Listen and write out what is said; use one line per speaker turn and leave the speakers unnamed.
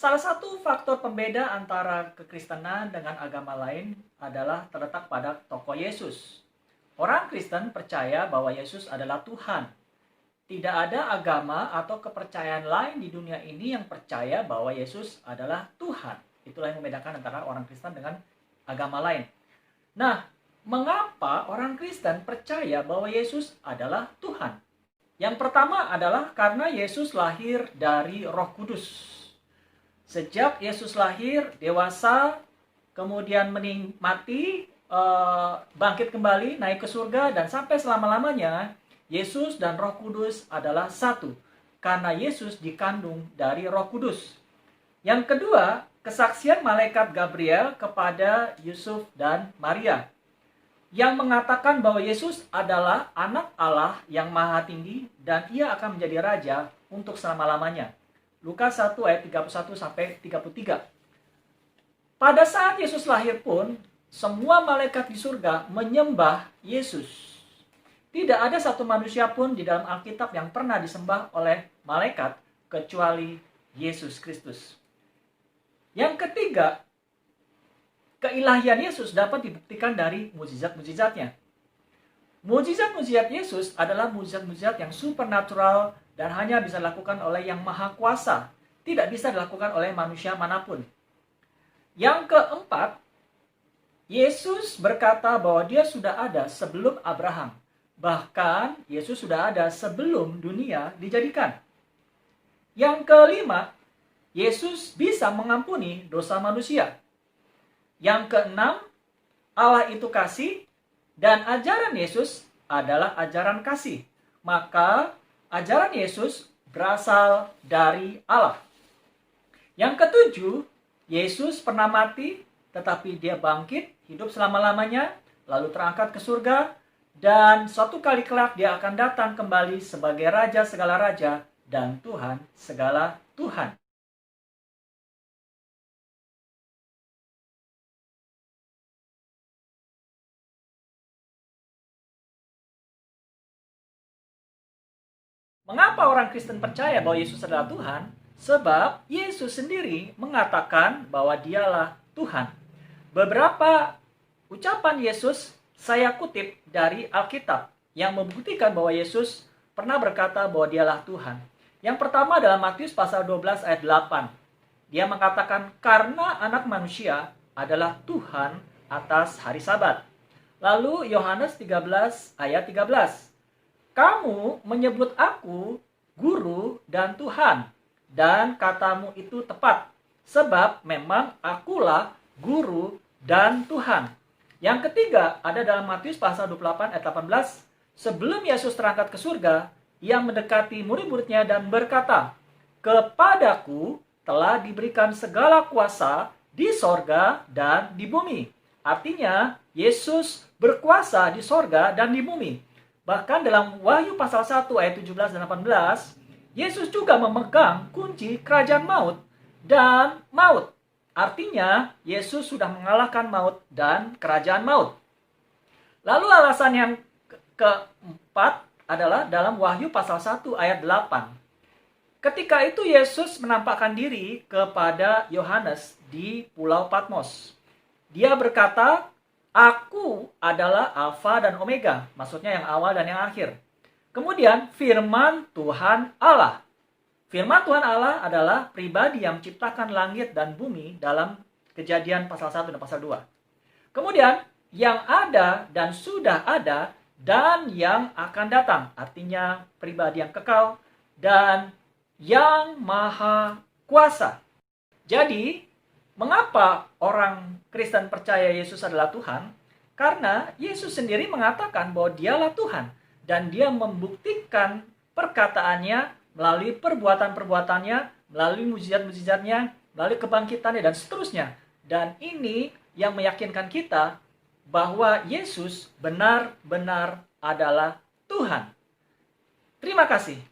Salah satu faktor pembeda antara kekristenan dengan agama lain adalah terletak pada tokoh Yesus. Orang Kristen percaya bahwa Yesus adalah Tuhan. Tidak ada agama atau kepercayaan lain di dunia ini yang percaya bahwa Yesus adalah Tuhan. Itulah yang membedakan antara orang Kristen dengan agama lain. Nah, mengapa orang Kristen percaya bahwa Yesus adalah Tuhan? Yang pertama adalah karena Yesus lahir dari Roh Kudus. Sejak Yesus lahir, dewasa, kemudian mati, bangkit kembali, naik ke surga, dan sampai selama-lamanya, Yesus dan Roh Kudus adalah satu. Karena Yesus dikandung dari Roh Kudus. Yang kedua, kesaksian malaikat Gabriel kepada Yusuf dan Maria, yang mengatakan bahwa Yesus adalah anak Allah yang maha tinggi dan ia akan menjadi raja untuk selama-lamanya. Lukas 1 ayat 31 sampai 33. Pada saat Yesus lahir pun, semua malaikat di surga menyembah Yesus. Tidak ada satu manusia pun di dalam Alkitab yang pernah disembah oleh malaikat kecuali Yesus Kristus. Yang ketiga, keilahian Yesus dapat dibuktikan dari mukjizat-mukjizatnya. Mukjizat-mukjizat Yesus adalah mukjizat-mukjizat yang supernatural dan hanya bisa dilakukan oleh Yang Maha Kuasa. Tidak bisa dilakukan oleh manusia manapun. Yang keempat, Yesus berkata bahwa dia sudah ada sebelum Abraham. Bahkan, Yesus sudah ada sebelum dunia dijadikan. Yang kelima, Yesus bisa mengampuni dosa manusia. Yang keenam, Allah itu kasih dan ajaran Yesus adalah ajaran kasih. Maka ajaran Yesus berasal dari Allah. Yang ketujuh, Yesus pernah mati, tetapi dia bangkit, hidup selama-lamanya, lalu terangkat ke surga, dan suatu kali kelak dia akan datang kembali sebagai Raja segala raja dan Tuhan segala Tuhan. Mengapa orang Kristen percaya bahwa Yesus adalah Tuhan? Sebab Yesus sendiri mengatakan bahwa dialah Tuhan. Beberapa ucapan Yesus saya kutip dari Alkitab yang membuktikan bahwa Yesus pernah berkata bahwa dialah Tuhan. Yang pertama dalam Matius pasal 12 ayat 8. Dia mengatakan karena anak manusia adalah Tuhan atas hari Sabat. Lalu Yohanes 13 ayat 13. Kamu menyebut aku guru dan Tuhan, dan katamu itu tepat, sebab memang akulah guru dan Tuhan. Yang ketiga ada dalam Matius pasal 28 ayat 18. Sebelum Yesus terangkat ke surga, ia mendekati murid-muridnya dan berkata, kepadaku telah diberikan segala kuasa di sorga dan di bumi. Artinya, Yesus berkuasa di sorga dan di bumi. Bahkan dalam Wahyu pasal 1 ayat 17 dan 18, Yesus juga memegang kunci kerajaan maut dan maut. Artinya, Yesus sudah mengalahkan maut dan kerajaan maut. Lalu alasan yang keempat adalah dalam Wahyu pasal 1 ayat 8. Ketika itu Yesus menampakkan diri kepada Yohanes di Pulau Patmos. Dia berkata, aku adalah Alfa dan Omega, maksudnya yang awal dan yang akhir. Kemudian firman Tuhan Allah. Firman Tuhan Allah adalah pribadi yang menciptakan langit dan bumi dalam Kejadian pasal 1 dan pasal 2. Kemudian yang ada dan sudah ada dan yang akan datang, artinya pribadi yang kekal dan yang maha kuasa. Jadi, mengapa orang Kristen percaya Yesus adalah Tuhan? Karena Yesus sendiri mengatakan bahwa dialah Tuhan. Dan dia membuktikan perkataannya melalui perbuatan-perbuatannya, melalui mukjizat-mukjizatnya, melalui kebangkitannya, dan seterusnya. Dan ini yang meyakinkan kita bahwa Yesus benar-benar adalah Tuhan. Terima kasih.